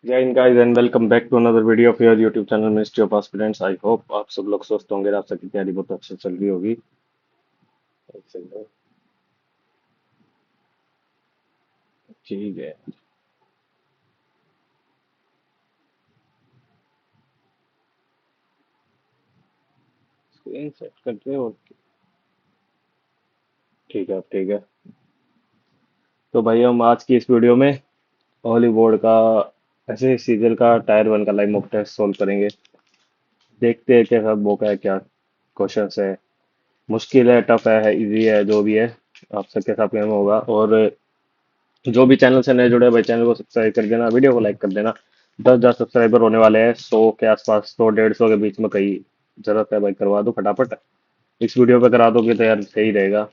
जय हिंद guys and welcome back to another video of your YouTube channel Ministry of Aspirants. I hope आप सब लोग स्वस्थ होंगे, आप सबकी तैयारी बहुत अच्छी चल रही होगी। एक सेकंड। ठीक है। स्क्रीन सेट करते हो? ठीक है, ठीक है। तो भाई हम आज की इस वीडियो में हॉलीवुड का ऐसे सीरियल का टायर वन का लाइव मॉक टेस्ट सोल्व करेंगे। देखते हैं कैसा मौका है, क्या क्वेश्चन है, मुश्किल है, टफ है, इजी है, जो भी है आप सबके साथ में होगा। और जो भी चैनल से नए जुड़े हैं भाई, चैनल को सब्सक्राइब कर देना, वीडियो को लाइक कर देना। 10,000 सब्सक्राइबर होने वाले हैं, 100 के आसपास, 100 150 के बीच में कहीं जरूरत है भाई, करवा दो फटाफट। इस वीडियो पे करा दोगे तो यार सही रहेगा,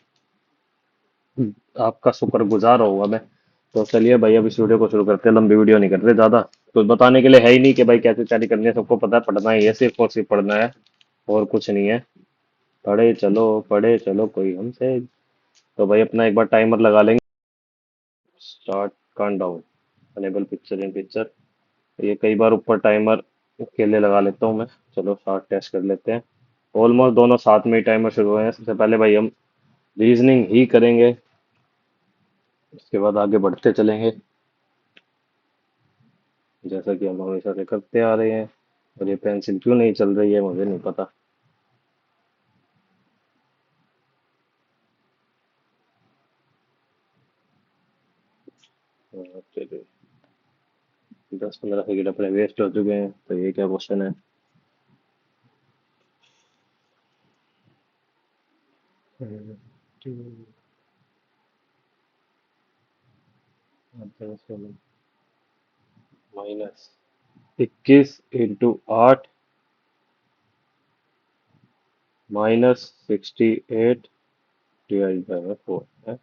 आपका शुक्रगुजार होगा मैं। तो चलिए भाई अब इस वीडियो को शुरू करते हैं, लंबी वीडियो नहीं करते ज्यादा। कुछ बताने के लिए है ही नहीं कि भाई कैसे तैयारी करनी है, सबको पता है, पढ़ना ही है, सिर्फ और सिर्फ पढ़ना है और कुछ नहीं है। पढ़े चलो कोई हमसे। तो भाई अपना एक बार टाइमर लगा लेंगे। Start countdown, enable picture in picture. ये कई बार ऊपर टाइमर के लिए लगा लेता हूँ मैं। चलो स्टार्ट टेस्ट कर लेते हैं। ऑलमोस्ट दोनों साथ में ही टाइमर शुरू हुए हैं। सबसे पहले भाई हम रीजनिंग ही करेंगे, उसके बाद आगे बढ़ते चलेंगे जैसा कि हम हमेशा से करते आ रहे हैं। और ये पेंसिल क्यों नहीं चल रही है मुझे नहीं पता। चलिए, 10 15 सेकेंड अपने वेस्ट हो चुके हैं। तो ये क्या क्वेश्चन है? -21 × 8 -68 डिवाइड बाय 4 है।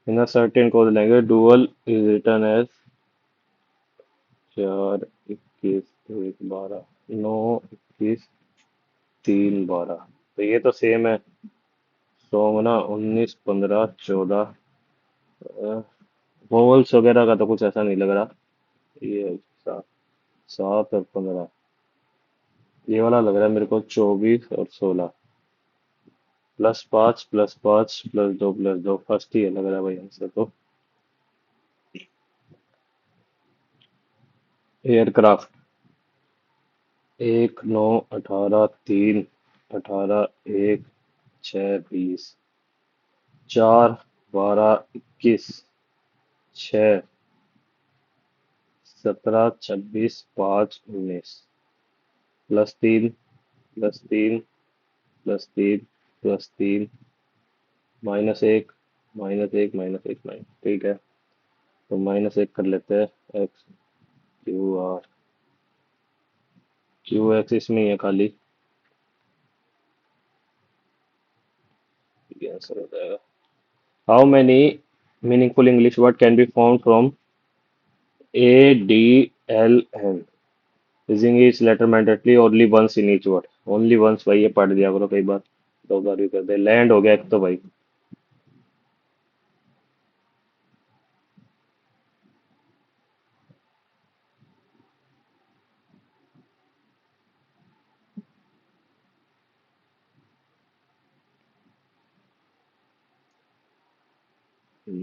इन सर्टेन कोड लेंगे, डुअल इज रिटर्न एज 4 21 1 12 9 21 3 12। तो ये तो सेम है। सोमना 19 15 14। वोवल्स वगैरह का तो कुछ ऐसा नहीं लग रहा। ये 7 7 और 15, ये वाला लग रहा है मेरे को 24 और 16। +5 +5 +2 +2 फर्स्ट ही है लग रहा है भाई आंसर तो। एयरक्राफ्ट 1 9 18 3 18 1 6 12 21 6 17 26 5 19 +3 +3 +3 -1 -1 -1 ठीक है। तो -1 कर लेते हैं। एक्स क्यू एक्स इसमें ही है खाली, ये आंसर हो जाएगा। How many meaningful English word can be found from ADLN? Using each letter mandatorily only once in each word. Only once भाई, ये पढ़ दिया करो कई बार, 2 बार भी कर दे। लैंड हो गया एक तो भाई।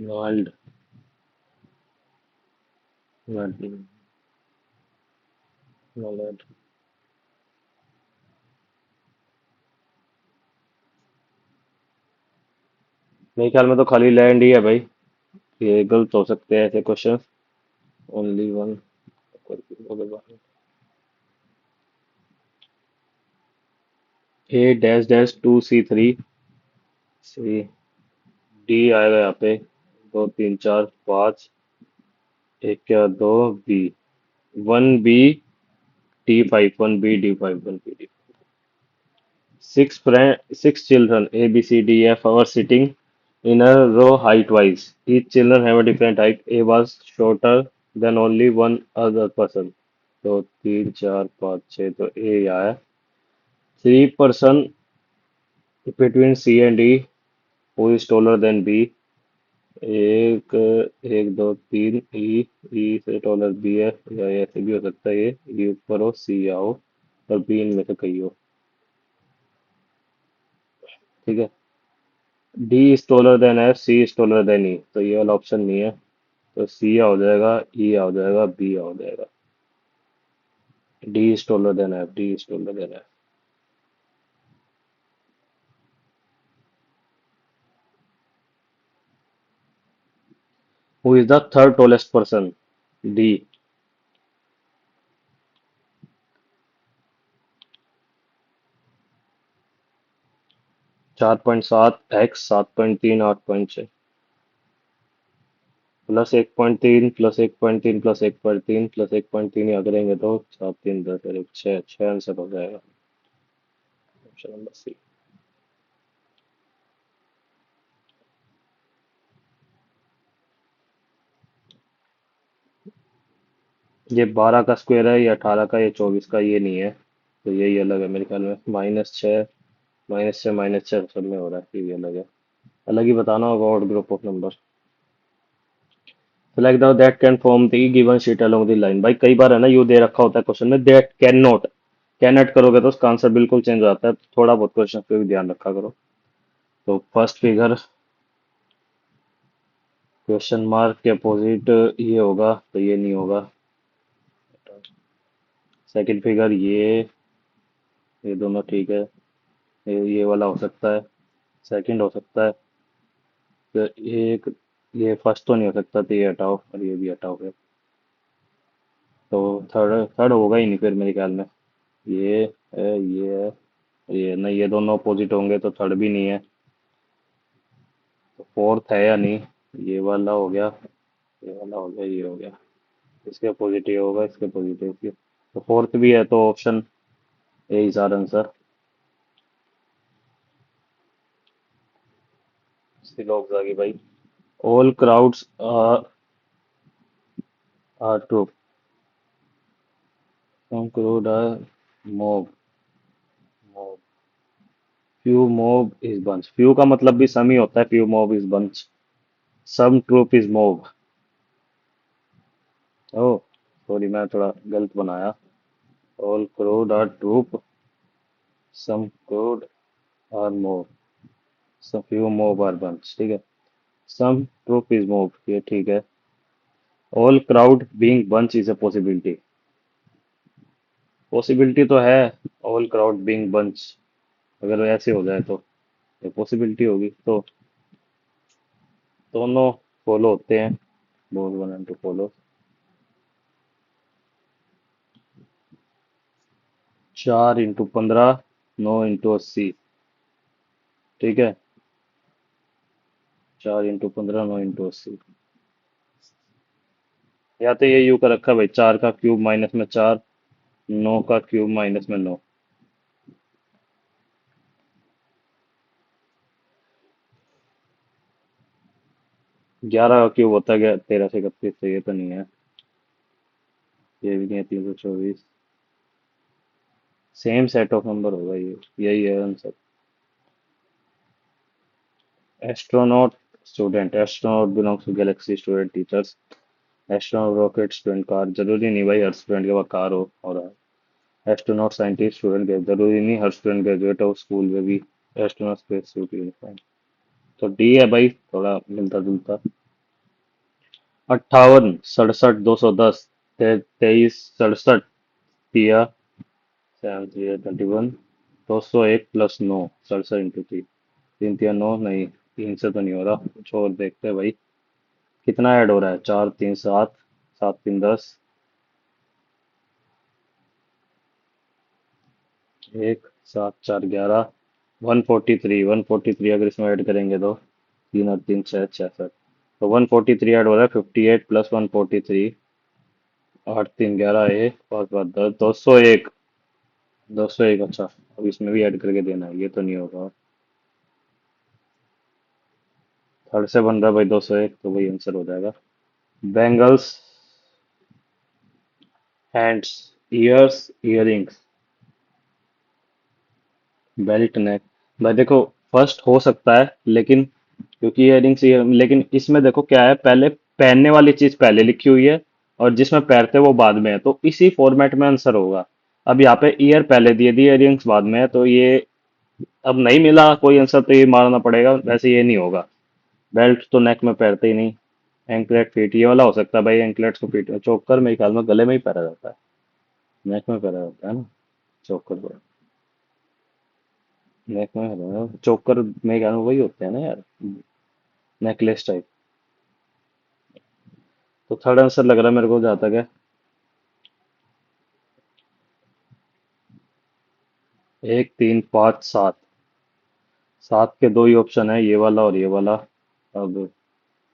नॉल्ड, नॉलेज। मेरे ख्याल में तो खाली लैंड ही है भाई, ये गलत हो सकते हैं ऐसे क्वेश्चन। Only one. A-2C3 सी, डी आएगा यहाँ पे। 2 3 4 5, एक क्या, दो, B, 1B D5 1B D5 1B D5। Six children A B C D F are sitting in a row height wise. Each children have a different height. A was shorter than only one other person. तो 3 4 5 6, तो A आया। 3 person between C and E who is taller than B. एक, एक दो तीन, ई से taller B है, या ऐसे भी हो सकता है, ये ई ऊपर हो सी आओ और बी इनमें से कहीं हो। ठीक है। D is taller than F, C is taller than E, तो ये वाला ऑप्शन नहीं है। तो सी हो जाएगा, ई हो जाएगा, बी हो जाएगा। D is taller than F, D is taller than F. Who is the third tallest person? D. 4.7 x 7.3 8.6 plus 1.3 plus 1.3 plus 1.3 plus 1.3 याद करेंगे तो 7 3 10 और 6, 6 आंसर हो जाएगा। Option number C. ये 12 का स्क्वायर है, ये 18 का, ये 24 का, ये नहीं है। तो यही अलग है मेरे ख्याल में। -6, -6 -6 सब में हो रहा है, ये भी अलग है। अलग ही बताना होगा और group of number. Select the that can form the given sheet along the line. भाई कई बार है ना, यू दे रखा होता है क्वेश्चन में, that can not. Can not करोगे तो उसका आंसर बिल्कुल चेंज हो जाता है, तो थोड़ा बहुत क्वेश्चन पे भी ध्यान रखा करो। तो फर्स्ट फिगर क्वेश्चन मार्क के अपोजिट ये होगा, तो ये नहीं होगा। सेकंड फिगर ये दोनों ठीक है। ये वाला हो सकता है, सेकंड हो सकता है। तो एक, ये फर्स्ट तो नहीं हो सकता, तो ये हटाओ और ये भी हटाओ फिर। तो थर्ड थर्ड होगा ही नहीं फिर मेरे ख्याल में। ये ये है, ये नहीं, ये दोनों अपोजिट होंगे तो थर्ड भी नहीं है। तो फोर्थ है या नहीं? ये वाला हो गया, ये वाला हो गया, ये हो गया। इसके अपोजिट ये होगा, इसके अपोजिट इसके, तो फोर्थ भी है, तो option A is our answer. लोग जागी भाई। All crowds are true, some crowd are mob, few mob is bunch. Few का मतलब भी सम ही होता है, few mob is bunch. Some troop is mob. Oh sorry, मैं थोड़ा गलत बनाया। All crowd are troop, some crowd are mob, some few mob are bunch. ठीक है। सम ट्रूप इज मोब, ये ठीक है। All crowd being bunch is a possibility. Possibility तो है, ऑल क्राउड बीइंग बंच, अगर ऐसे हो जाए तो ये पॉसिबिलिटी होगी। तो दोनों फॉलो होते हैं, both one and two follow. 4 × 15, 9 × 80। ठीक है। 4 × 15, 9 × 80। या तो ये यू का रखा है भाई, 4 का क्यूब माइनस में 4, 9 का क्यूब माइनस में 9। 11 का क्यूब होता है क्या? 13 से 31, तो ये तो नहीं है, ये भी नहीं है। 324, सेम सेट ऑफ नंबर होगा ये, यही है answer. Astronaut student, astronaut belongs to galaxy, student teachers. Astronaut rocket, student car, जरूरी नहीं भाई हर स्टूडेंट के पास कार हो। और एस्ट्रोनॉट साइंटिस्ट, स्टूडेंट के जरूरी नहीं हर स्टूडेंट ग्रेजुएट हो स्कूल में भी। एस्ट्रोनॉट स्पेस सूट यूनिफॉर्म, तो डी है भाई, थोड़ा मिलता जुलता। 58 67 210, 23 67 दिया। 7 3 21, 201 + 9, 67 × 3। 3 3 9, नहीं 3 से तो नहीं हो रहा, कुछ और देखते हैं भाई। कितना ऐड हो रहा है? 4 3 7, 7 3 10, 1 7 4 11, 143। 143 अगर इसमें ऐड करेंगे तो 3 और 3 6 66, तो 143 ऐड हो रहा है। 58 + 143, 8 3 11, 1 5 5 10, 201। 201, अच्छा। अब इसमें भी ऐड करके देना है, ये तो नहीं होगा। थर्ड से बन रहा है भाई 201, तो वही आंसर हो जाएगा। Bangles hands, ears, earrings, belt, neck. भाई देखो, फर्स्ट हो सकता है, लेकिन क्योंकि इयरिंग्स, लेकिन इसमें देखो क्या है, पहले पहनने वाली चीज पहले लिखी हुई है और जिसमें पहनते हैं वो बाद में है, तो इसी फॉर्मेट में आंसर होगा। अब यहाँ पे ईयर पहले दिए दिए, इयरिंग्स बाद में है, तो ये अब नहीं मिला कोई आंसर, तो ये मारना पड़ेगा, वैसे ये नहीं होगा। बेल्ट तो नेक में पहनते ही नहीं। एंकलेट, फीट, ये वाला हो सकता है भाई, एंकलेट्स को फीट, चोकर मेरे ख्याल में गले में ही पहना जाता है, नेक में पहना जाता है ना, चोकर को। नेक में पहना चोकर, मेरे ख्याल में वही होते हैं ना यार, नेकलेस टाइप। तो थर्ड आंसर लग रहा है मेरे को, जहाँ तक है। 1, 3, 5, 7। सात के दो ही ऑप्शन है, ये वाला और ये वाला। अब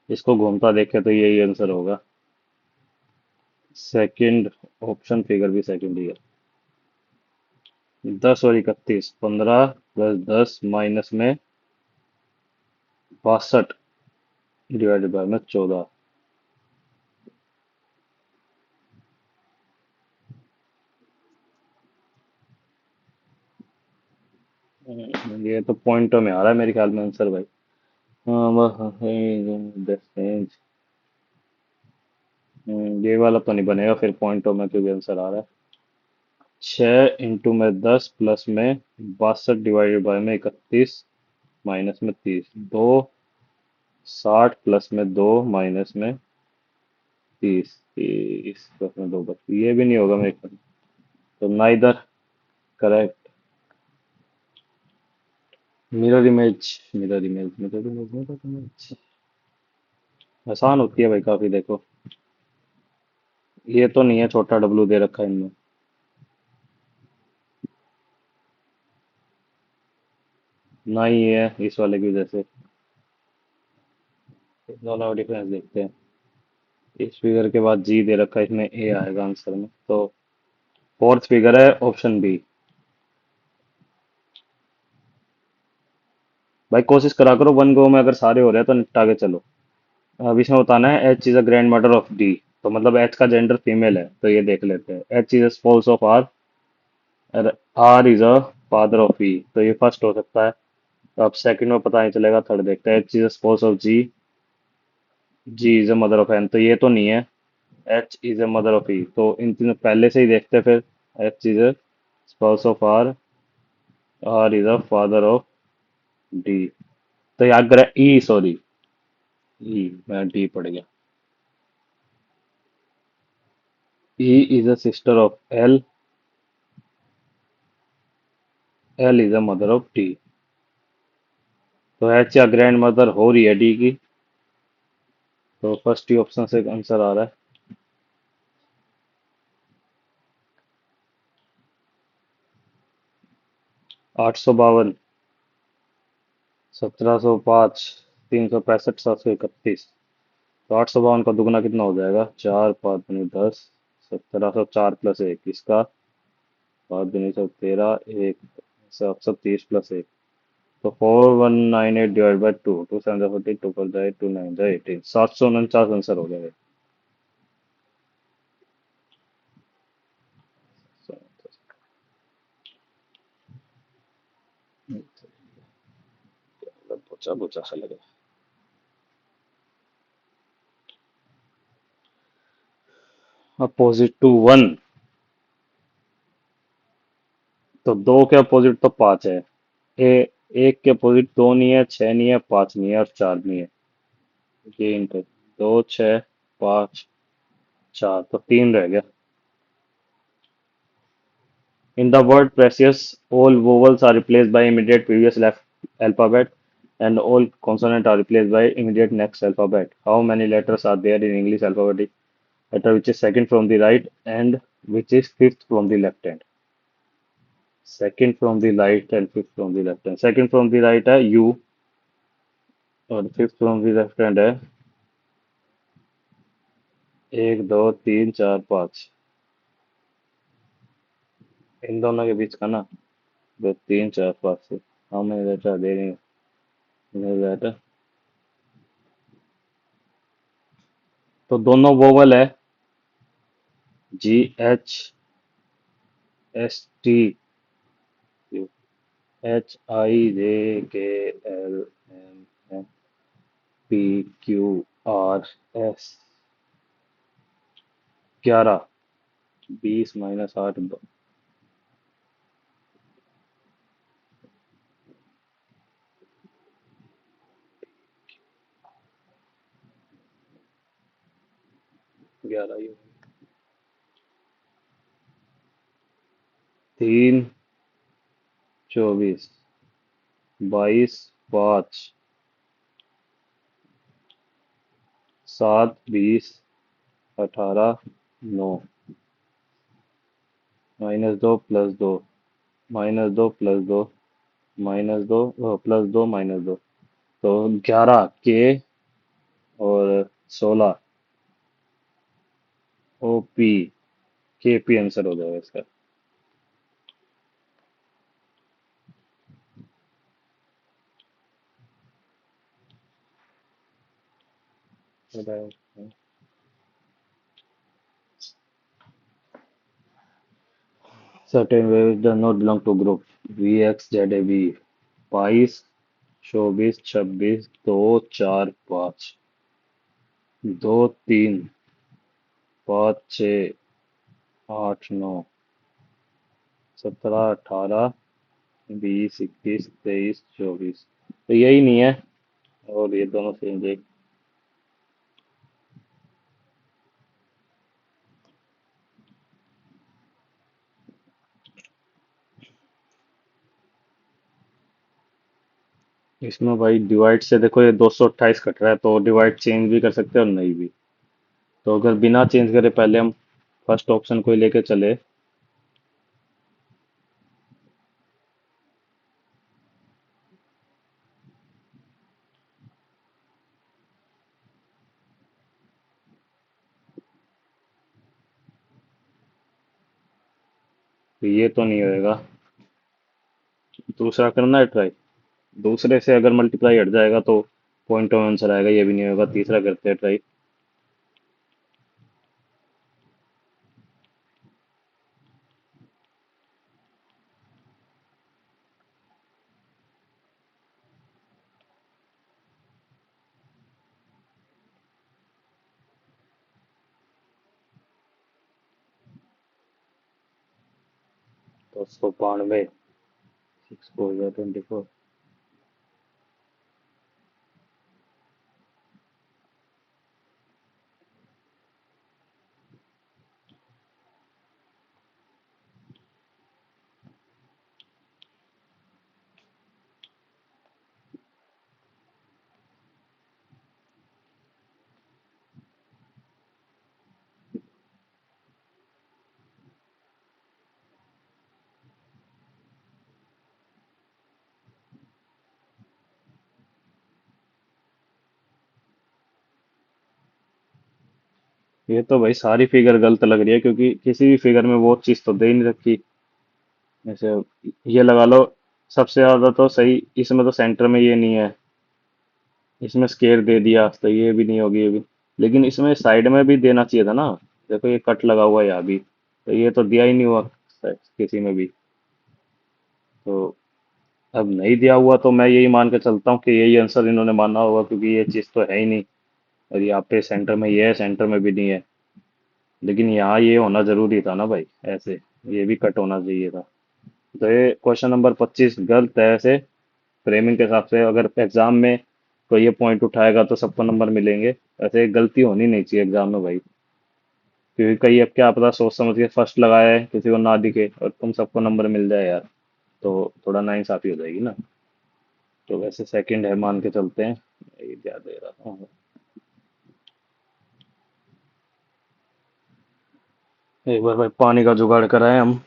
इसको घूमता देखे तो यही आंसर होगा। सेकंड ऑप्शन फिगर भी सेकंड ही है। 10 और 31, 15 + 10 में 62 डिवाइडेड बाय में 14। ये तो पॉइंटों में आ रहा है मेरे ख्याल में आंसर भाई। हाँ, डिस्टेंस। ये वाला तो नहीं बनेगा फिर पॉइंटों में, क्योंकि आंसर आ रहा है। 6 में 10 प्लस में 62 डिवाइडेड बाय में 31 माइनस में 30, 2, 60 प्लस में 2 माइनस में 30, 30 प्लस में 2 बच, ये भी नहीं होगा मेरे ख्याल। तो neither correct. Mirror image, mirror image, mirror image, mirror image आसान होती है भाई काफी, देखो। ये तो नहीं है, छोटा डब्लू दे रखा है इनमें। ना ही ये है इस वाले की वजह से। इस वाला डिफरेंस देखते हैं। इस फिगर के बाद जी दे रखा है, इसमें ए आएगा आंसर में, तो फोर्थ फिगर है ऑप्शन बी। भाई कोशिश करा करो, वन गो में अगर सारे हो रहे हैं तो निपटा के चलो। अब इसमें बताना है H is a grand mother of D, तो मतलब एच का जेंडर फीमेल है, तो ये देख लेते हैं। H is spouse of R, R is a father of E, तो ये फर्स्ट हो सकता है। तो अब सेकंड में पता नहीं चलेगा, थर्ड देखते हैं। H is spouse of G, G is a mother of N, तो ये तो नहीं है। H is a mother of E, तो इन तीनों पहले से ही देखते हैं फिर। H is a spouse of R, R is a father of D, तो याद करें ई, सॉरी, ई, मैं डी पढ़ गया। E is a sister of L, L is a mother of T, तो एच या ग्रैंड मदर हो रही है डी की, तो फर्स्ट ही ऑप्शन से आंसर आ रहा है। 852, 1705, 365, 731, तो 852 का दुगना कितना हो जाएगा, 4, 5 दूनी 10, 1704 + 1, इसका 5 दूनी 13, 1, 730 + 1, तो 4198 डिवाइड बाई 2, 2 7 40, 2 4 2 9 18, 749 आंसर हो जाएगा। पूछा पूछा सा लगे। अपोजिट टू वन, तो दो के अपोजिट तो पांच है। ए, एक के अपोजिट दो नहीं है, छह नहीं है, पांच नहीं है और चार नहीं है। ये इनका दो, छह, पांच, चार, तो तीन रह गया। In the word precious, all vowels are replaced by immediate previous left alphabet and all consonants are replaced by immediate next alphabet. How many letters are there in English alphabet? Letter which is second from the right and which is fifth from the left hand. Second from the right and fifth from the left hand. Second from the right है U और fifth from the left hand है 1, 2, 3, 4, 5। इन दोनों के बीच का ना, 2, 3, 4, 5 से। How many letters are there in letter? तो दोनों वोवल है, GHSTUHIJKLMNPQRS 11, 20 - 8 11 3 24 22 5 7 20 18 9 -2 + 2 -2 + 2 -2 +2 -2 तो 11 के और 16 OP KP आंसर हो जाएगा इसका। Certain waves does not belong to group VXZAV 22 24 26 2 4 5 2 3 5 6 8 9 17 18 20 21 23 24 तो यही नहीं है और ये दोनों सेम है। इसमें भाई डिवाइड से देखो ये 228 कट रहा है तो डिवाइड चेंज भी कर सकते हैं और नहीं भी। तो अगर बिना चेंज करे पहले हम फर्स्ट ऑप्शन को ही लेके चले तो ये तो नहीं होएगा। दूसरा करना है ट्राई। दूसरे से अगर मल्टीप्लाई हट जाएगा तो पॉइंट ऑफ आंसर आएगा, ये भी नहीं होगा। तीसरा करते हैं ट्राई। तो 192 6 को हो गया 24। ये तो भाई सारी फिगर गलत लग रही है क्योंकि किसी भी फिगर में वो चीज तो दे ही नहीं रखी। जैसे ये लगा लो, सबसे ज्यादा तो सही इसमें तो सेंटर में ये नहीं है। इसमें स्केयर दे दिया तो ये भी नहीं होगी ये भी। लेकिन इसमें साइड में भी देना चाहिए था ना। देखो ये कट लगा हुआ है यहाँ भी, तो ये तो दिया ही नहीं हुआ किसी में भी। तो अब नहीं दिया हुआ तो मैं यही मान के चलता हूँ कि यही आंसर इन्होंने माना होगा क्योंकि ये चीज़ तो है ही नहीं। और यहाँ पे सेंटर में ये है, सेंटर में भी नहीं है। लेकिन यहाँ ये होना जरूरी था ना भाई, ऐसे ये भी कट होना चाहिए था। तो ये क्वेश्चन नंबर 25 गलत है ऐसे। फ्रेमिंग के हिसाब से अगर एग्जाम में कोई ये पॉइंट उठाएगा तो सबको नंबर मिलेंगे। ऐसे गलती होनी नहीं चाहिए एग्जाम में भाई। क्योंकि कई अब क्या पता सोच समझ के फर्स्ट लगाया है, किसी को ना दिखे और तुम सबको नंबर मिल जाए यार, तो थोड़ा नाइंसाफी हो जाएगी ना। तो वैसे सेकंड है मान के चलते हैं। ये क्या दे रहा था। एक बार भाई पानी का जुगाड़ कराए हम।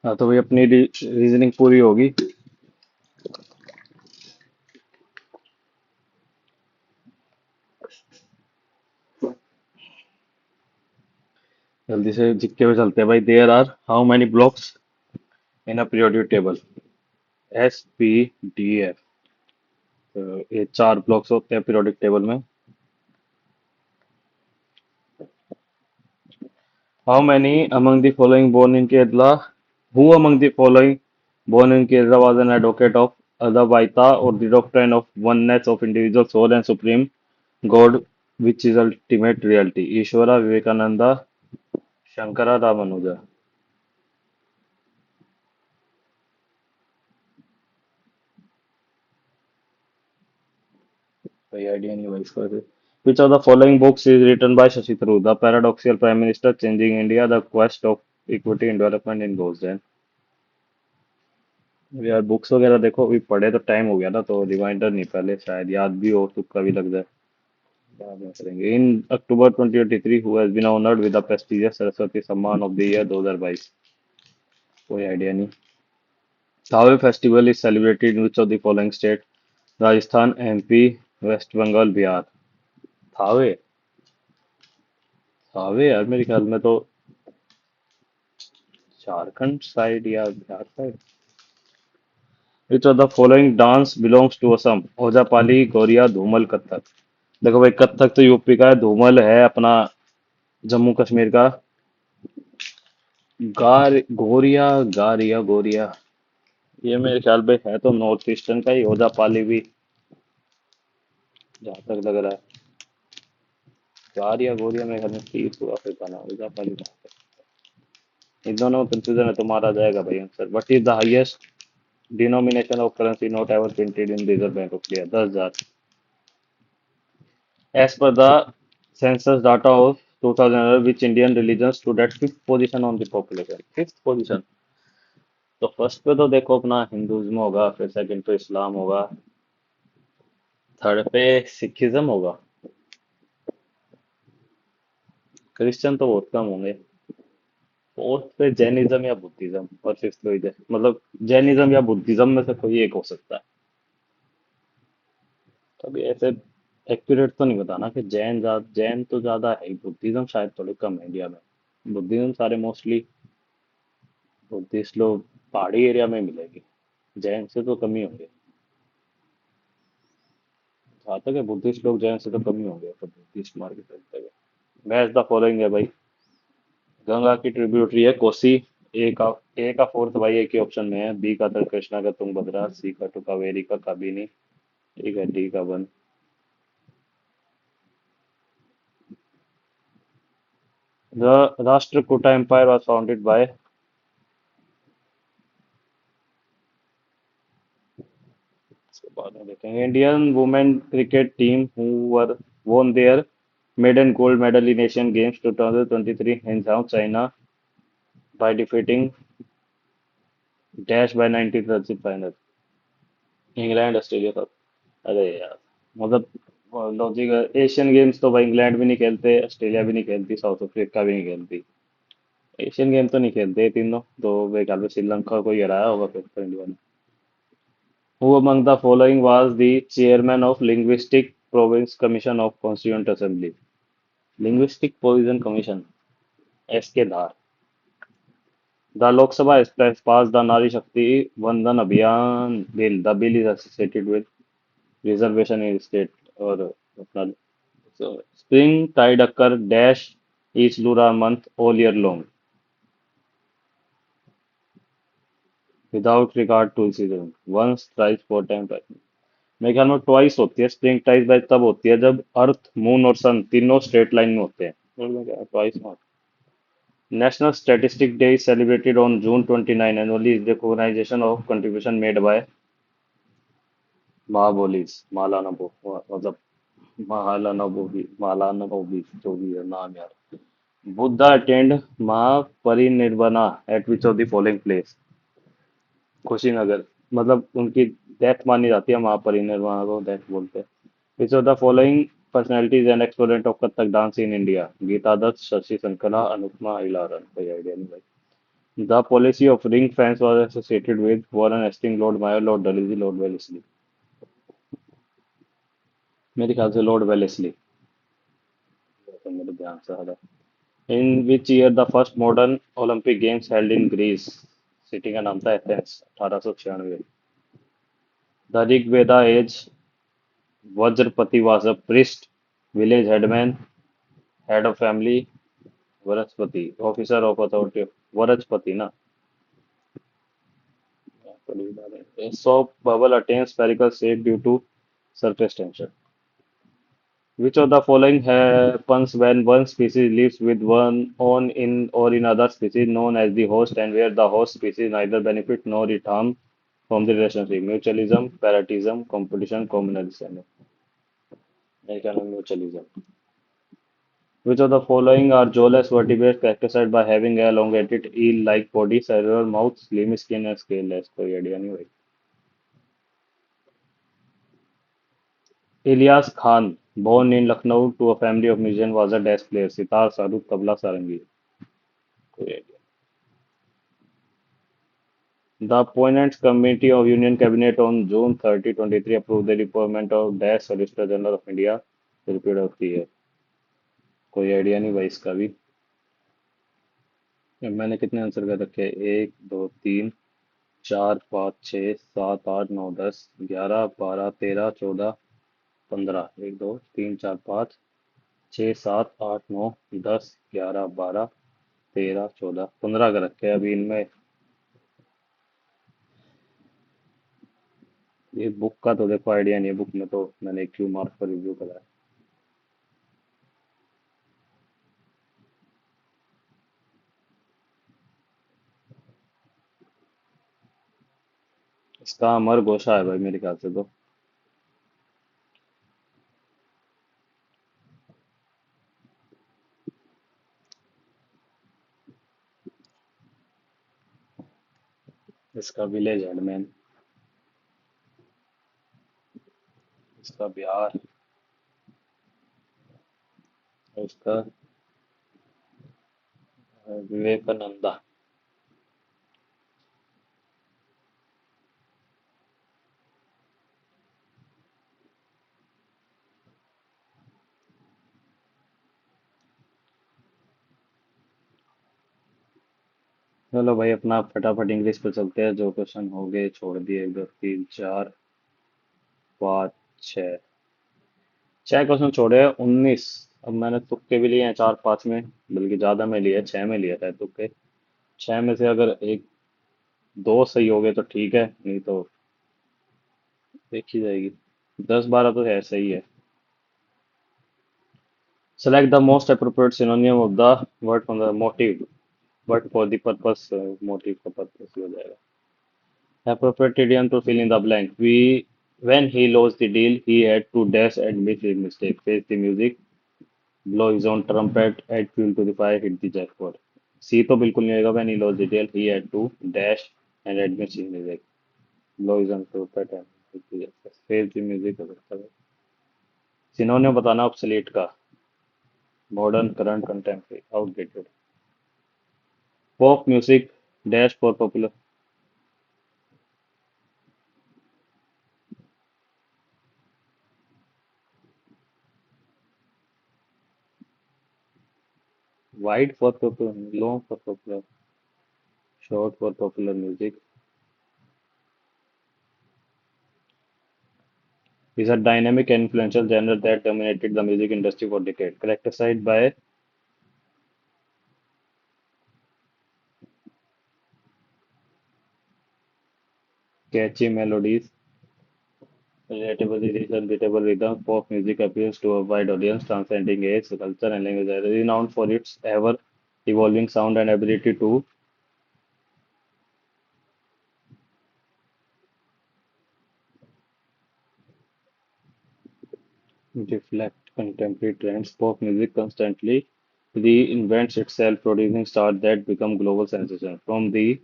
हाँ तो भाई अपनी रीजनिंग पूरी होगी। जल्दी से जिक्के पे चलते हैं भाई। There are how many blocks in a periodic table? SPDF। तो ये 4 ब्लॉक्स होते हैं पीरियोडिक टेबल में। How many among the following born in Kerala? Who among the following born in Kerala was an advocate of Advaita or the doctrine of oneness of individual soul and supreme God, which is ultimate reality? Ishvara, Vivekananda, Shankara, Ramanuja। कोई idea नहीं भाई इसका। Which of the following books is written by Shashi Tharoor? The Paradoxical Prime Minister, Changing India, The Quest of Equity and Development in Ghosh। यार books वगैरह देखो, अभी पढ़े तो टाइम हो गया ना, तो रिमाइंडर नहीं, पहले शायद याद भी हो, तुक्का भी लग जाए। बाद में करेंगे। In October 2023 who has been honoured with the prestigious Saraswati Samman of the year 2022? कोई आइडिया नहीं। Thawe festival is celebrated in which of the following state? Rajasthan, MP, west Bengal, Bihar. Thawe. Thawe यार मेरे ख्याल में तो झारखंड साइड या Bihar side. Which of the following dance belongs to Assam? Ojapali, Gauria, Dhumal, Kathak. देखो भाई, कथक तो यूपी का है, धूमल है अपना जम्मू कश्मीर का। गोरिया, गारिया, गोरिया, ये मेरे ख्याल पे है तो नॉर्थ ईस्टर्न का ही। ओजापाली भी, जहाँ तक लग रहा है। गारिया, गोरिया मेरे ख्याल में पीस हुआ फिर बना। ओजापाली कहाँ पे? इन दोनों में कंफ्यूजन है, तो मारा जाएगा भाई answer. What is the highest denomination of currency note ever printed in reserve bank of India? 10,000। As per the census data of 2000, which Indian religion stood at fifth position on the population? Fifth position। तो first पे तो देखो अपना Hinduism होगा, फिर second पे इस्लाम होगा, third पे सिखिज्म होगा, क्रिश्चियन तो बहुत कम होंगे, फोर्थ पे जैनिज्म या बुद्धिज्म, और फिफ्थ पे मतलब जैनिज्म या बुद्धिज्म में से कोई एक हो सकता है। तो अभी ऐसे एक्यूरेट तो नहीं बताना कि जैन तो ज्यादा है, बुद्धिज्म शायद थोड़े कम है इंडिया में। बुद्धिज्म सारे मोस्टली बुद्धिस्ट लोग पहाड़ी एरिया में मिलेगी, जैन से तो कम ही होंगे। जहाँ तक है बुद्धिस्ट लोग जैन से तो कम ही होंगे, तो बुद्धिस्ट मार्केट चलते हैं। मैच द फॉलोइंग है भाई। गंगा की ट्रिब्यूटरी है कोसी। ए का फोर्थ भाई एक ही ऑप्शन में है। बी का तो कृष्णा का तुंगभद्रा, सी का टू कावेरी का काबिनी, ठीक है, डी का one. The Rashtrakuta empire was founded by? बाद में देखेंगे। Indian women cricket team who were won their maiden gold medal in Asian Games 2023 in South China by defeating dash by 19 run in final. England, Australia का। अरे यार, मतलब logic. Asian games तो भाई England भी नहीं खेलते, ऑस्ट्रेलिया भी नहीं खेलती, साउथ अफ्रीका भी नहीं खेलती। एशियन गेम तो नहीं खेलते ये तीनों, तो मेरे ख्याल में श्रीलंका को ही हराया होगा फिर तो इंडिया ने। Who among the following was the chairman of Linguistic Province Commission of Constituent Assembly? Linguistic Provision Commission, S.K. Dhar। The Lok Sabha has passed the Nari Shakti Vandan Abhiyan bill. The bill is associated with reservation in state और अपना। so, spring tide occur dash each lunar month all year long without regard to season, once, thrice, four times, twice। मेरे ख्याल में twice होती है। Spring Tide bye तब होती है जब अर्थ, मून और सन तीनों स्ट्रेट लाइन में होते हैं। Twice not. National statistic day is celebrated on June 29 annually is recognition of contribution made by महाबोलीज, मालानबो, मतलब मालानबोबी, जो भी है नाम यार। Buddha attend Mahaparinirvana at which of the following place? Kushinagar. मतलब उनकी डेथ मानी जाती है, महापरिनिर्वाण को डेथ बोलते हैं। Which of the following personalities and exponent of Kathak dance in India? Geeta Dutt, Shashi संकला, Anupama, हिलारन। कोई आइडिया नहीं भाई। The policy of ring fence was associated with Warren Hastings, Lord Mayo, Lord Dalhousie, Lord Wellesley. मेरे ख्याल से लॉर्ड वेलेस्ली, तो मेरे ध्यान से आ रहा है। In which year the first modern Olympic Games held in Greece? City का नाम था Athens, 1896। The Rig Veda age Vajrapati was a priest, village headman, head of family, Varaspati, officer of authority, Varaspati ना। A soap bubble attains spherical shape due to surface tension. Which of the following happens when one species lives with one on in or in other species known as the host and where the host species neither benefit nor it harm from the relationship? Mutualism, parasitism, competition, communalism. Mutualism. Which of the following are jawless vertebrates characterized by having a elongated eel-like body, cerebral mouth, slim skin and scaleless? कोई idea नहीं भाई। Ilyas Khan, born in Lucknow to a family of musicians, was a jazz player. Sitar, सारूद, tabla, सारंगी। कोई idea The Appointments Committee of Union Cabinet on June 30, 2023 approved the appointment of Dash Solicitor General of India for the period of 3 years. कोई idea नहीं भाई इसका भी। मैंने कितने answer कर रखे हैं? 1, 2, 3, 4, 5, 6, 7, 8, 9, 10, 11, 12, 13, 14, 1, 2, 3, 4, 5, 6, 7, 8, 9, 10, 11, 12, 13, 14, 15 कर रखे हैं अभी इनमें। ये बुक का तो देखो आइडिया नहीं है, बुक में तो मैंने क्यू मार्क पर रिव्यू करा है। इसका अमर घोषा है भाई मेरे ख्याल से तो। इसका विलेज हेडमैन, इसका बिहार, इसका विवेकानंदा। चलो भाई अपना फटाफट इंग्लिश पे चलते हैं। जो क्वेश्चन हो गए छोड़ दिए, 1, 2, 3, 4, 5, 6, 6 क्वेश्चन छोड़े हैं, 19। अब मैंने तुक्के भी लिए हैं 4, 5 में, बल्कि ज्यादा में लिए, 6 में लिए थे तुक्के। 6 में से अगर एक दो सही हो गए तो ठीक है, नहीं तो देखी जाएगी। 10, 12 तो है सही है। Select the most appropriate synonym of the word from the motive. But for the purpose, motive का purpose ही हो जाएगा। Appropriate idiom to fill in the blank. When he lost the deal, he had to dash admit his mistake, face the music, blow his own trumpet, add fuel to the fire, hit the jackpot. C तो बिल्कुल नहीं आएगा। When he lost the deal, he had to dash and admit his mistake, blow his own trumpet and hit the jackpot. Face the music हो सकता है। Synonym बताना obsolete का, modern, current, contemporary, outdated. Folk music dash for popular. Wide for popular, long for popular, short for popular music. Is a dynamic and influential genre that dominated the music industry for decades, characterized by catchy melodies, relatable lyrics, and beatable rhythm. Pop music appeals to a wide audience, transcending age, culture, and language. Renowned for its ever evolving sound and ability to reflect contemporary trends. Pop music constantly reinvents itself, producing stars that become global sensations. From the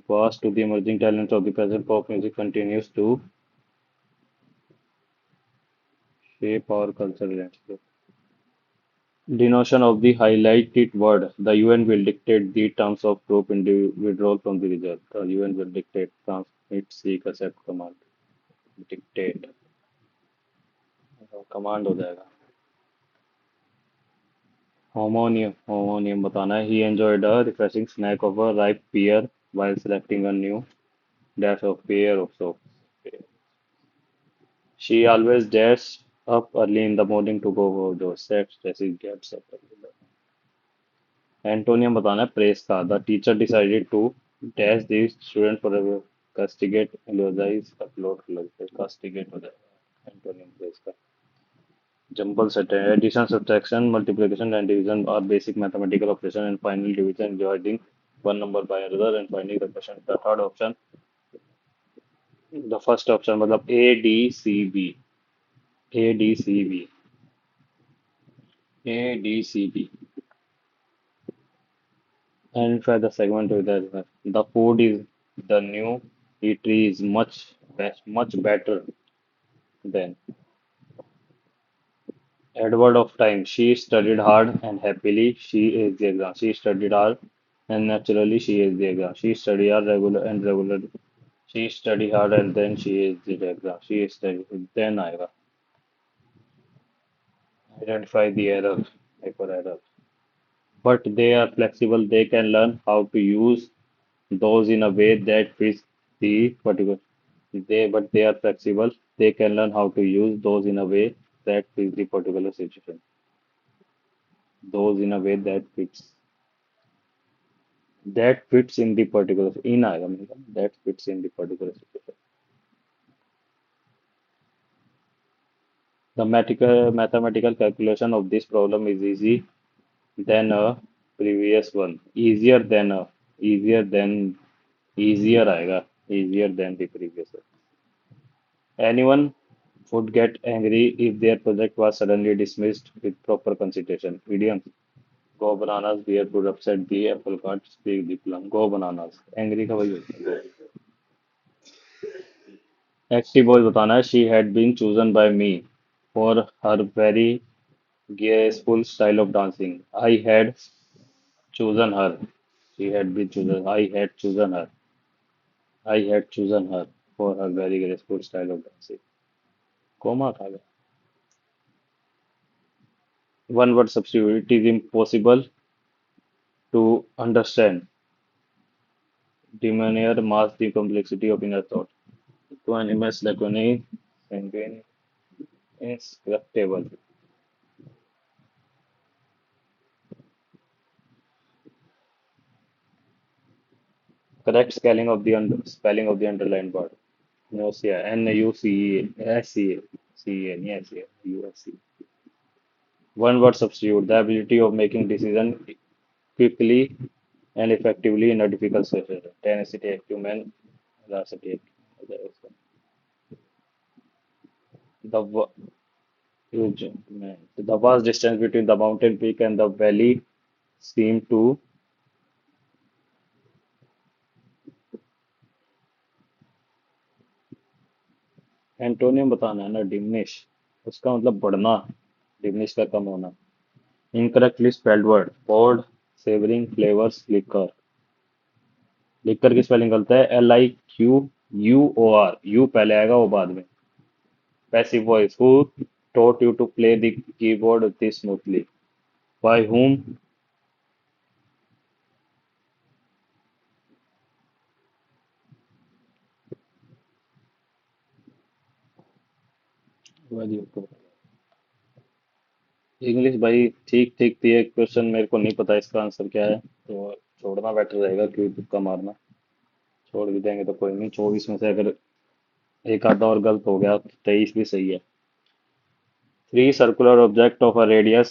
past to the emerging talents of the present, pop music continues to power culture landscape. Denotion of the highlighted word. The UN will dictate the terms of group withdrawal from the result. The UN will dictate, transmit, seek, accept, command. Dictate. Command हो जाएगा. Homonium बताना है. He enjoyed a refreshing snack of a ripe pear while selecting a new dash of pear of soap. She always dashed up early in the morning to go for those sets. Jesse gets up early. Antonym बताना है press का. The teacher decided to dash the student for castigate eulogise applaud castigate हो जाएगा. Antonym press का. Jumble set है. Addition subtraction multiplication and division are basic mathematical operation and final division dividing one number by another and finding the question. The third option, the first option मतलब A D C B. A D C B. A D C B. And try the segment with that. The food is the new eatery is much better than Edward of time. She studied hard and happily she is the exam. She studied hard and naturally she is the exam. She studied hard regular. She studied hard and then she is the exam. She studied then आएगा. Identify the error. Hyper error. But they are flexible. They can learn how to use those in a way that fits the particular. But they are flexible. They can learn how to use those in a way that fits the particular situation. Those in a way that fits in the particular in आएगा मेरे को, that fits in the particular situation. The mathematical calculation of this problem is easy than a previous one. Easier आएगा. Easier than the previous one. Anyone would get angry if their project was suddenly dismissed with proper consideration. Idioms. Go bananas, beer could upset the apple cart, speak the plum. Go bananas. Angry का वही होता है. Active voice बताना है. She had been chosen by me for her very graceful style of dancing. I had chosen her. She had been chosen. I had chosen her. I had chosen her for her very graceful style of dancing. Comma खा गया. One word substitute. It is impossible to understand. Diminuer mass the complexity of inner thought. To animals laconic, sanguine, inscrutable. Correct spelling of the underlined word. Nausea. N-U-C-E-S-C-A. C-A. नहीं S-C-A. U-S-C. One word substitute. The ability of making decision quickly and effectively in a difficult situation. Tenacity, acumen, veracity. The wa- huge, man. The vast distance between the mountain peak and the valley seem to antonym बताना है ना. Diminish उसका मतलब बढ़ना. Diminish का कम होना. Incorrectly spelled word. Poured savouring flavours liquor. Liquor की स्पेलिंग गलत है. LIQUOR. यू पहले आएगा वो बाद में. Passive voice. Who taught you to play the keyboard this smoothly? By whom? English भाई ठीक ठीक थी. एक क्वेश्चन मेरे को नहीं पता इसका आंसर क्या है तो छोड़ना बेटर रहेगा. क्यों तुक्का मारना. छोड़ भी देंगे तो कोई नहीं. 24 में से अगर एक आधा और गलत हो गया तो 23 भी सही है. Three circular object of a radius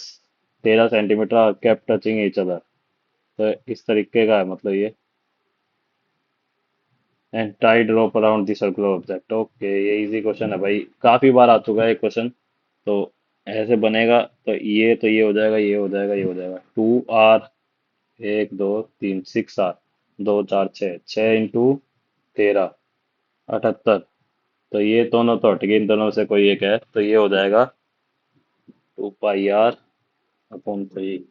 13 centimetre are kept touching each other. तो इस तरीके का है मतलब ये. And tied rope around the circular object. Okay ये इजी क्वेश्चन है भाई. काफी बार आ चुका है ये क्वेश्चन. तो ऐसे बनेगा तो ये हो जाएगा. ये हो जाएगा. ये हो जाएगा. 2R 1 2 3 6R 2 4 6 6 × 13 78. तो ये दोनों तो हट गए. इन दोनों से कोई एक है तो ये हो जाएगा 2 पाई r अपॉन 3,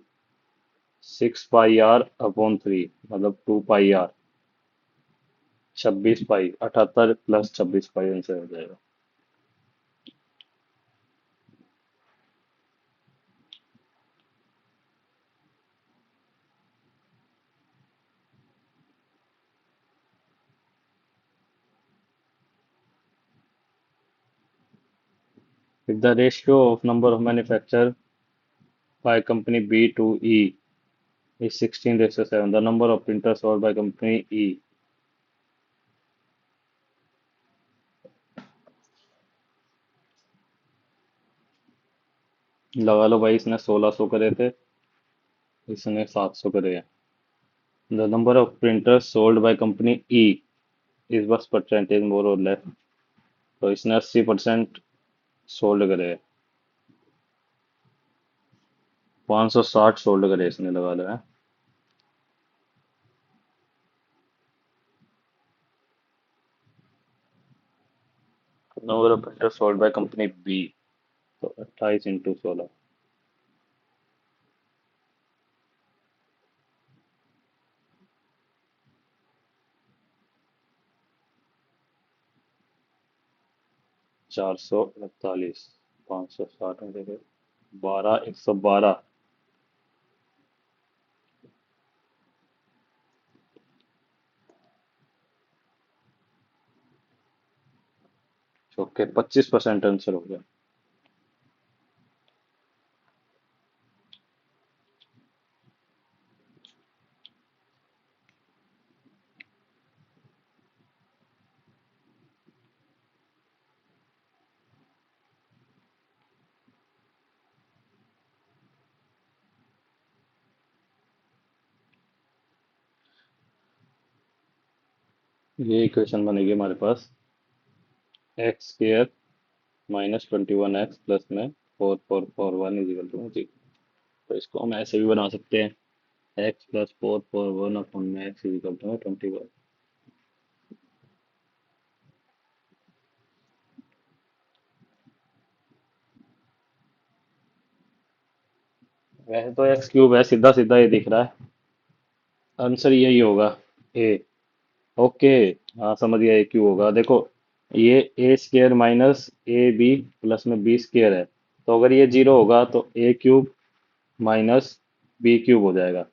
6 पाई r अपॉन 3 मतलब 2 पाई r, 26 पाई, 78 प्लस 26 पाई आंसर हो जाएगा। If the ratio of number of manufactured by company B to E is 16:7, the number of printers sold by company E, लगा लो भाई, इसने 1600 करे थे, इसने 700 करे हैं। The number of printers sold by company E is बस परसेंटेज मोर और लेस, तो इसने 80% सोल्ड करे हैं, 560 सोल्ड करे इसने, लगा लो है। Number of printers sold by company B, तो 28 × 16, 448, 560 में देखो, 12, 112, ओके 25% आंसर हो गया। ये इक्वेशन बनेगी हमारे पास, x² - 21x प्लस में 4441 = 0। तो इसको हम ऐसे भी बना सकते हैं, x + 441/x = 21। वैसे तो x³ है, सीधा सीधा ये दिख रहा है, आंसर यही होगा, ए। ओके, हाँ समझ गया, क्यू होगा। देखो, ये a² - ab प्लस में b² है, तो अगर ये 0 होगा तो a³ -b³ हो जाएगा।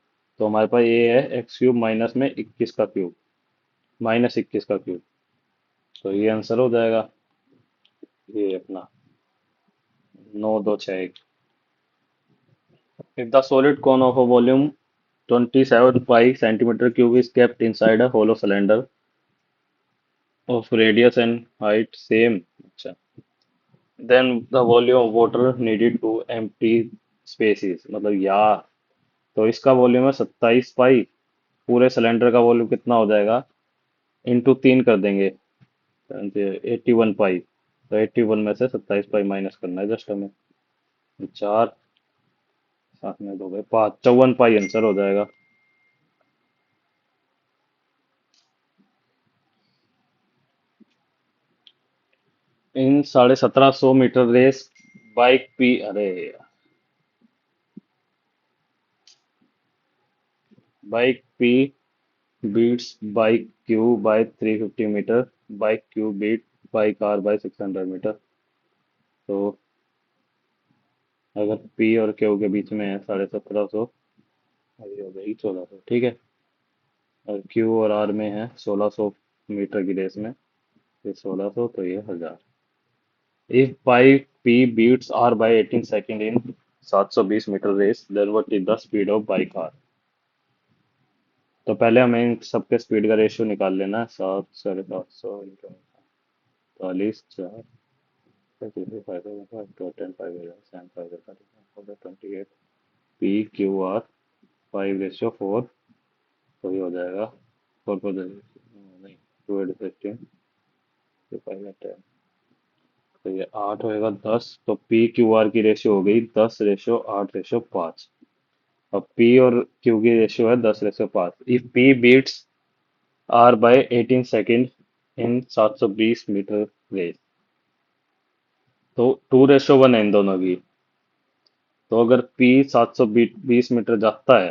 तो हमारे पास ये है x³ माइनस में 21 का क्यूब, -21 का क्यूब, तो ये आंसर हो जाएगा, ये अपना 9261। If the solid cone of a volume 27 pi centimeter cube is kept inside a hollow cylinder of radius and height same, अच्छा, then the volume of water needed to empty spaces, मतलब यार, तो इसका volume है 27 पाई, पूरे cylinder का volume कितना हो जाएगा, इंटू 3 कर देंगे, 81 पाई, तो 81 में से 27 पाई माइनस करना है जस्ट हमें, 4, 7 में 2 गए 5, 54 पाई आंसर हो जाएगा। In 1750 metre race bike P, अरे bike P beats bike Q by 350 metre, bike Q beat bike R by 600 metre. तो अगर पी और क्यू के बीच में है 1750, अभी हो जाएगी 1600, ठीक है। और क्यू और आर में है 1600 मीटर की रेस में, ये 1600, तो ये 1000। If bike P beats R by 18 second in 720 metre race, then what is the speed of bike R. तो पहले हमें इन सबके स्पीड का रेशियो निकाल लेना है, 7, 750 × 40, 4, 28 P/Q/R 5:4, तो ये हो जाएगा 4 पर नहीं, 2 8 15, 5 10, तो ये 8 होएगा 10, तो P/Q/R की रेशियो हो गई 10:8:5। अब P और Q की रेशियो है 10:5। If P beats R by 18 second in 720 metre race, तो 2:1 है इन दोनों की, तो अगर पी 720 मीटर जाता है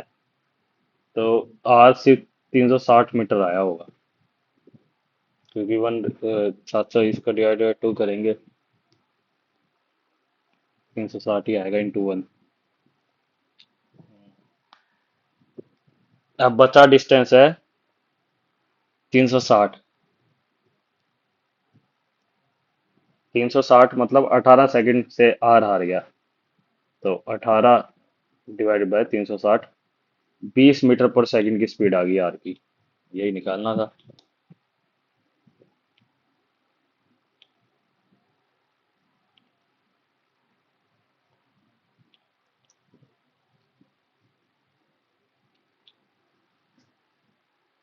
तो आर सिर्फ 360 मीटर आया होगा, क्योंकि वन 700 इसका डिवाइड 2 करेंगे 360 ही आएगा इंटू वन। अब बचा डिस्टेंस है 360। 360 मतलब 18 सेकंड से आर हार गया। तो 18 divided by 360, 20 metre per second की स्पीड आ गई आर की। यही निकालना था।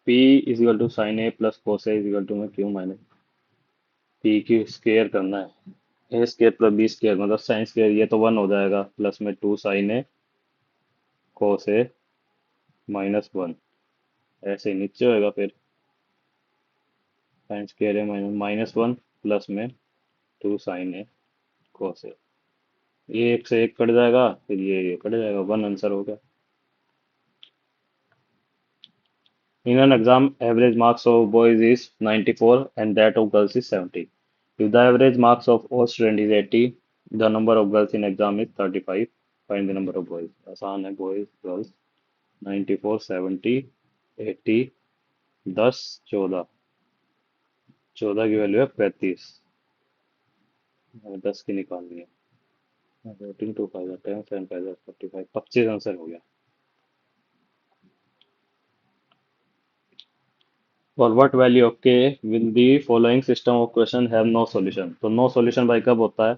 P equal to sine A plus cos A equal to में क्यू माइनस पी की स्केयर करना है। A square plus B square मतलब साइन स्केयर, ये तो 1 हो जाएगा, प्लस में 2 साइन ए कोस ए -1। ऐसे ही नीचे होएगा फिर साइन स्केयर ए -1 प्लस में 2 साइन ए कोस ए। ये एक से एक कट जाएगा, फिर ये कट जाएगा, वन आंसर हो गया। In an exam, average marks of boys is 94 and that of girls is 70. If the average marks of all students is 80, the number of girls in exam is 35. Find the number of boys. आसान है, boys, girls, 94, 70, 80, 10, 14। 14 की value है 35, और 10 की निकालनी है। 14, 2 5 10, 7 5 45, 25 answer हो गया। For what value of k will the following system of question have no solution? तो no solution भाई कब होता है?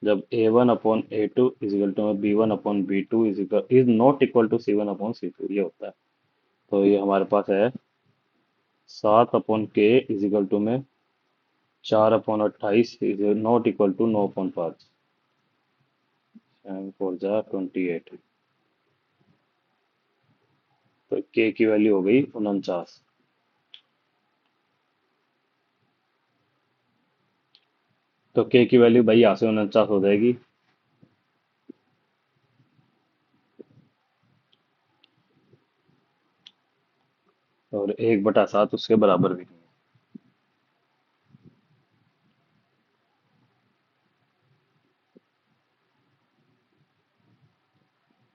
जब a1/a2 is equal to b1/b2 is not equal to c1/c2, ये होता है। तो ये हमारे पास है 7/k इज इक्वल टू में 4/28 इज नॉट इक्वल टू 9/5। 7 4 जा 28। तो k की वैल्यू हो गई 49। तो k की वैल्यू भाई यहाँ से 49 हो जाएगी। और 1/7 उसके बराबर भी नहीं है।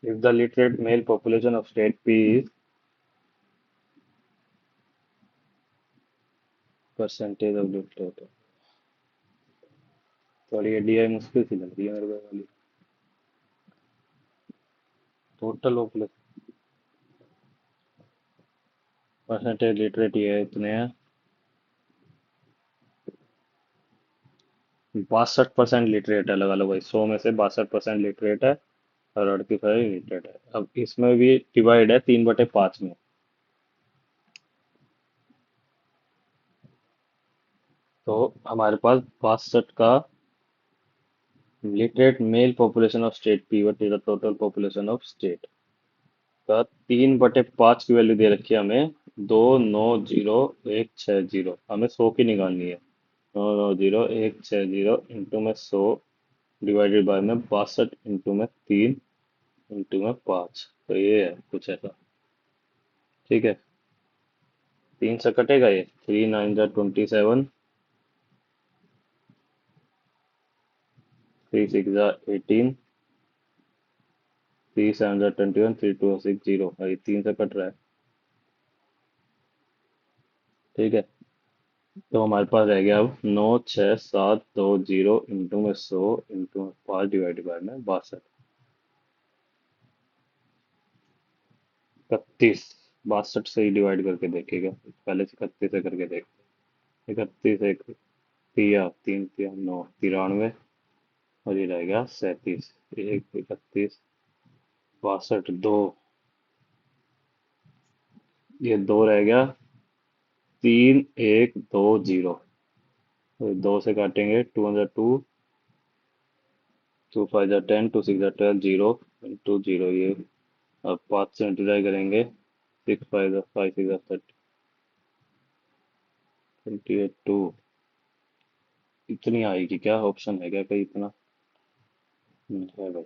If the literate male population of state P is percentage of literate। थोड़ी ये DI मुश्किल सी लग रही है मेरे को वाली। टोटल पॉपुलेशन परसेंटेज लिटरेट ये है इतने हैं, 62% लिटरेट है। लगा लो भाई, 100 में से 62% लिटरेट है और 38 लिटरेट है। अब इसमें भी डिवाइड है 3/5 में। तो हमारे पास 62 का literate mail population of state P what is the total population of state का 3/5 की वैल्यू दे रखी है हमें। 290,160 हमें 100 की निकालनी है। 290,160 इंटू में 100 डिवाइडेड बाय में 62 इंटू में 3 इंटू में 5। तो ये है कुछ ऐसा। ठीक है, 3 से कटेगा ये, 3 9 जा 27, 3 6 जा 18, 3 7 जा 21, 3 2 6 0। भाई 3 से कट रहा है। ठीक है, तो हमारे पास रह गया अब 9 6 7 2 0 इंटू में 100 इंटू में 5 डिवाइडेड बाय में 62। 31। 62 से ही डिवाइड करके देखेगा, पहले से 31 से करके देख। 31 एक तिया 3 3 9 93, और ये रहेगा 37। 1 31 62 दो, ये दो रह गया। 3 1 2 0, तो 2 से काटेंगे, 2 1 जा 2, 2 5 जा 10, 2 6 जा 12, 0 इंटू 0 ये। अब 5 से मल्टीप्लाई करेंगे, 6 5 जा 5 6 जा 30, 28 2। इतनी आएगी क्या? ऑप्शन है क्या कहीं इतना? है भाई।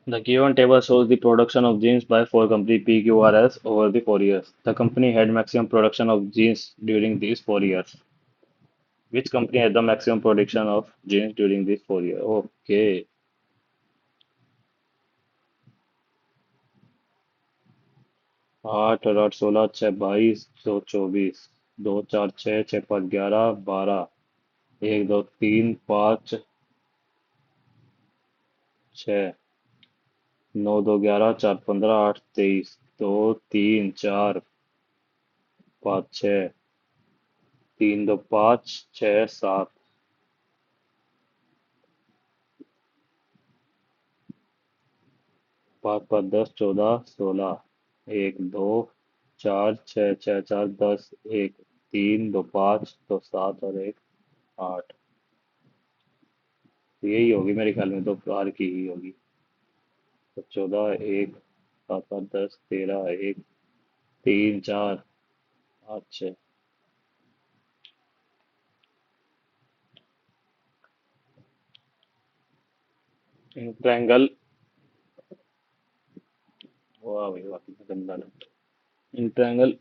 The given table shows the production of jeans by four company PQRS over the 4 years. The company had maximum production of jeans during these 4 years. Which company had the maximum production of jeans during these 4 years? Okay. 8 और 8 16 6 22 2 24 2 4 6 6 5 11 12 1 2 3 5 6 9 2 11 4 15 8 23 2 3 4 5 6 3 2 5 6 7 5 5 10 14 16 1 2 4 6 6 4 10 1 3 2 5 2 7 और 1 8। यही होगी मेरे ख्याल में, तो car की ही होगी। तो 14 1 7 8 10 13 1 3 4 8 6। ट्रायंगल, वाह भाई वाह, कितना गंदा लग। In triangle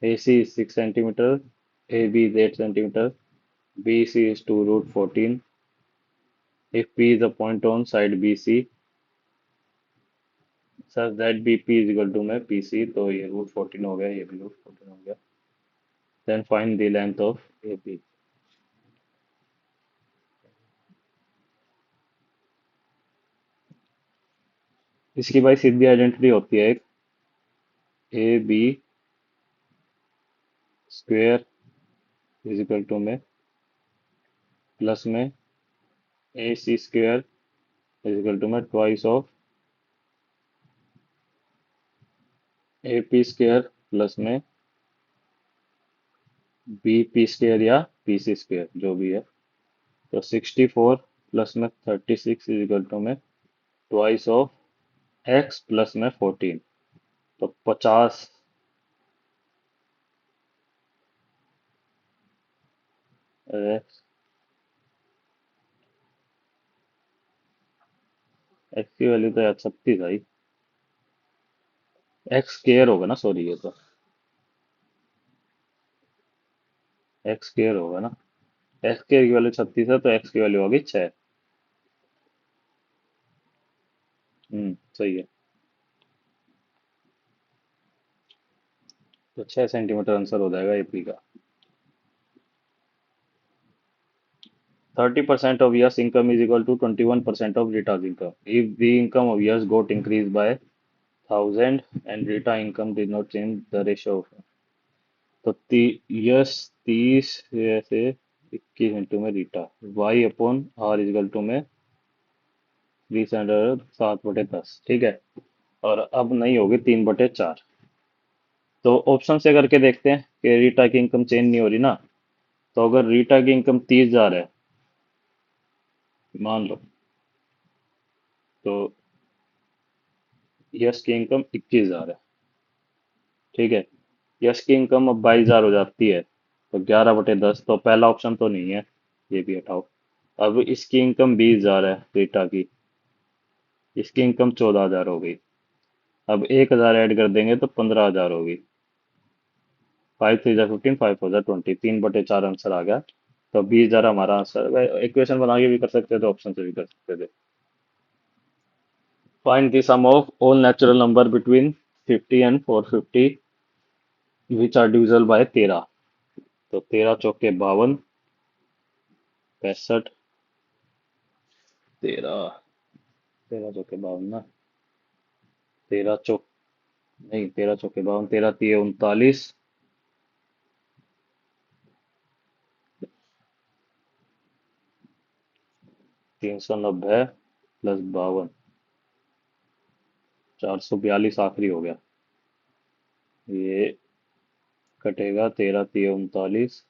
AC is 6 centimeter, AB is 8 centimeter, BC is 2 root 14. If P is a point on side BC such that BP is equal to में PC, तो ये रूट 14 हो गया, ये भी रूट 14 हो गया। Then find the length of AP। इसकी भाई सीधी आइडेंटिटी होती है एक, AB square is equal to में प्लस में AC square is equal to में twice of AP square plus में BP स्क्वेयर या PC स्क्वेयर जो भी है। तो 64 प्लस में 36 इज इक्वल टू में ट्वाइस ऑफ X प्लस में 14, तो 50। एक्स की वैल्यू तो यार 36 आई। एक्स स्क्वायर होगा ना, सॉरी, ये तो एक्स स्क्वायर होगा ना। एक्स स्क्वायर की वैल्यू 36 है, तो एक्स की वैल्यू होगी 6। सही है। तो 6 सेंटीमीटर आंसर हो जाएगा एपी का। 30% of Ya's income is equal to 21% of Rita's income. If the income of Yas got increased by 1000 and Rita income did not change the ratio of, तो yes 30 से 21 into में रीटा, Y upon R equal to में 3/7/10, ठीक है। और अब नहीं होगी 3/4। तो ऑप्शन से करके देखते हैं कि रीटा की इनकम चेंज नहीं हो रही ना। तो अगर रीटा की इनकम 30,000 है मान लो, तो यश की इनकम 21,000 है, ठीक है। यश की इनकम अब 22,000 हो जाती है, तो 11/10, तो पहला ऑप्शन तो नहीं है, ये भी हटाओ। अब इसकी इनकम 20,000 है रीटा की, इसकी इनकम 14,000 हो गई। अब 1,000 ऐड कर देंगे तो 15,000 होगी। 5 3 15, 5 4 20, 3/4 आंसर आ गया। तो 20,000 हमारा आंसर। इक्वेशन बना के भी कर सकते थे, ऑप्शन से भी कर सकते थे। Find the sum of all natural number between 50 and 450 which are divisible by 13। तो 13 चौके 52, 65, 13, 13 चौके 52 ना, 13 चौक नहीं, 13 चौके 52, 13 तिये 39, 390 प्लस 52, 442 आखिरी हो गया। ये कटेगा, 13 तिये 39,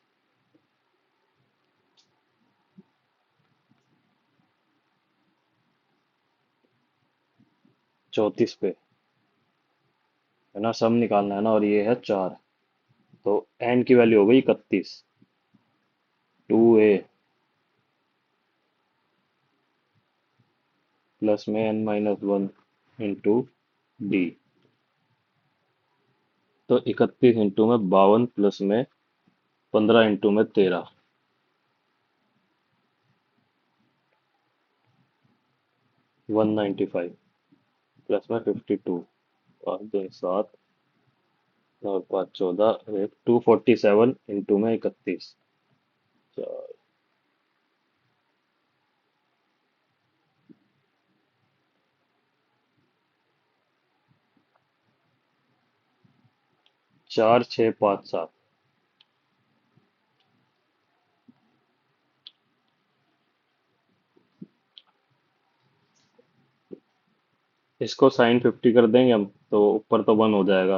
34 पे, है ना, सम निकालना है ना, और ये है 4। तो एन की वैल्यू हो गई 31। 2A प्लस में n-1 इंटू डी। तो 31 इंटू में 52 प्लस में 15 इंटू में 13, 195 प्लस में 52, 5 2 7 और 5 14, 247 इंटू में 31, 4 6 5 7। इसको साइन 50 कर देंगे हम तो ऊपर तो 1 हो जाएगा।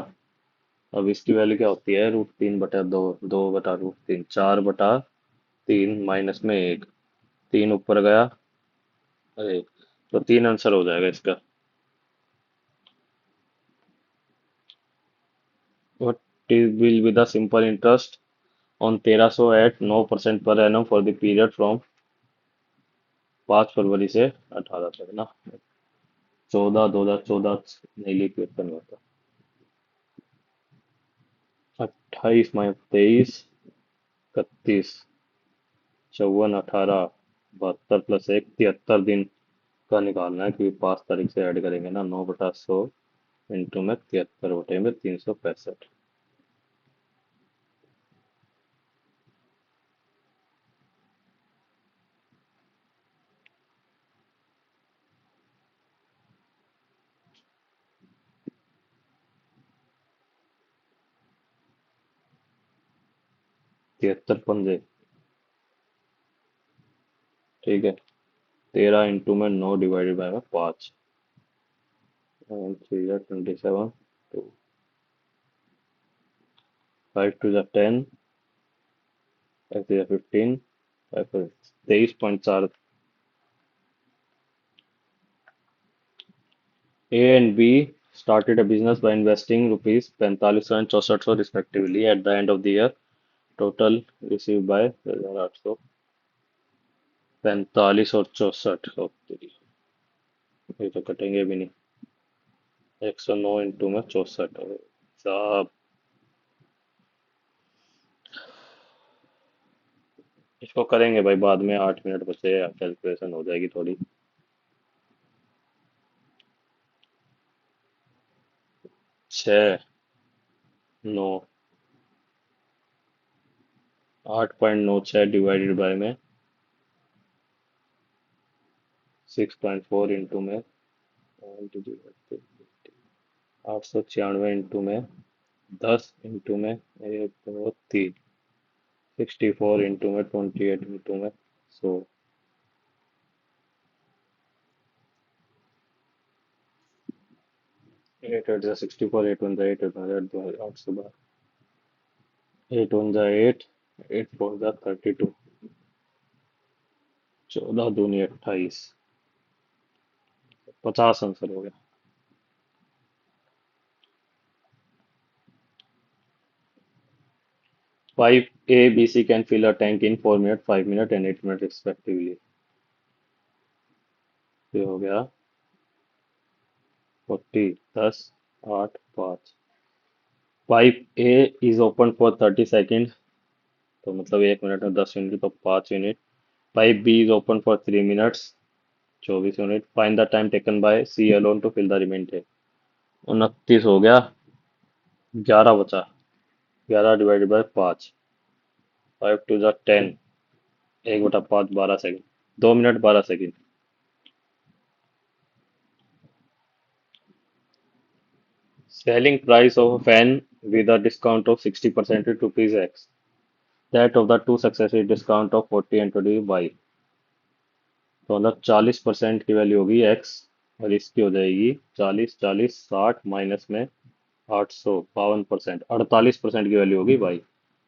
अब इसकी वैल्यू क्या होती है, √3/2, 2/√3, 4/3 माइनस में 1, 3 ऊपर गया, अरे तो 3 आंसर हो जाएगा इसका। What will be the simple interest on 1300 at 9% per annum for the period from 5 फरवरी से 18 तक ना। 14 2014 नहीं लिख पेपर में होता। 28 माइनस 23, 31, 54, 18, 72 प्लस 1, 73 दिन का निकालना है क्योंकि 5 तारीख से ऐड करेंगे ना। 9/100 इंटू में 73 में 365। 73 पंजे, ठीक है। 13 इंटू में 9 डिवाइडेड बाय में 5, 3 27, 5 2 10, 5 3 15, 23.4। A and B started a business by investing rupees 45 and 64 respectively. At the end of the year, total received by 800, 45 और 64। ये तो कटेंगे भी नहीं। 109 इंटू में 64 साहब। इसको करेंगे भाई बाद में, 8 मिनट बचे, कैलकुलेशन हो जाएगी थोड़ी। 6 9, 8.96 डिवाइडेड बाय में 6.4 इंटू में 896 इंटू में 10 इंटू में 1 2 3, 64 इंटू में 28 इंटू में 100। 8 8 64, 8 1 8, 8 8 8 1 8, 8 4 32, 14 दूनी 28, 50 आंसर हो गया। Pipe A, B, C can fill a tank in 4 minutes, 5 minutes and 8 minutes respectively। ये हो गया 40, 10, 8 5। Pipe A is open for 30 seconds, तो मतलब 1 मिनट में 10 यूनिट तो 5 unit. Pipe B is open for 3 minutes, 24 unit. Find the time taken by C alone to fill the remaining। 29 हो गया, 11 बचा, 11 divided by 5, 5 2 10, 1/5, 12 second, 2 minute 12 second. Selling price of a fan with a discount of 60% is rupees X. That of the two successive discount of 40 and 20 Y। तो मतलब 40% की value होगी X और इसकी हो जाएगी 40 40 60 माइनस में 800, 52%, 48% की वैल्यू होगी Y।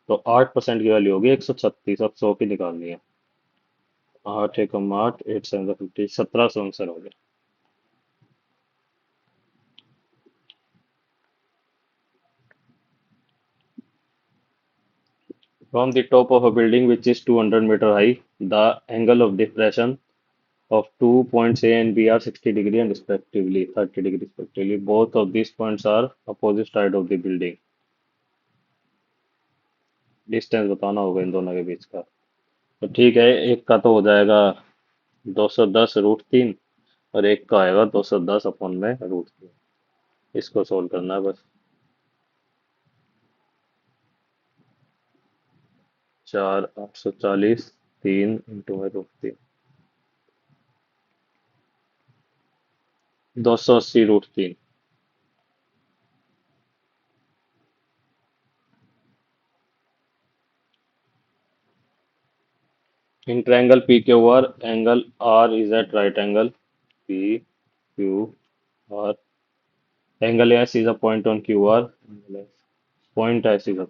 तो 8% की वैल्यू होगी 136। अब 100 की निकालनी है। 8 एकम 8, 8 7 50, 1700 आंसर हो गया। From the top of a building which is 200 meter high, the angle of depression of 2 points A and B are 60 degree and respectively 30 degree respectively. Both of these points are opposite side of the building. Distance बताना होगा इन दोनों के बीच का। तो ठीक है, एक का तो हो जाएगा 210 √3 और एक का आएगा 210 अपॉन में √3। इसको सोल्व करना है बस। 4 840 3 इंटू में √3 280 √3। In triangle PQR, angle R is at right angle PQR. Angle S is a point on QR. Point S is a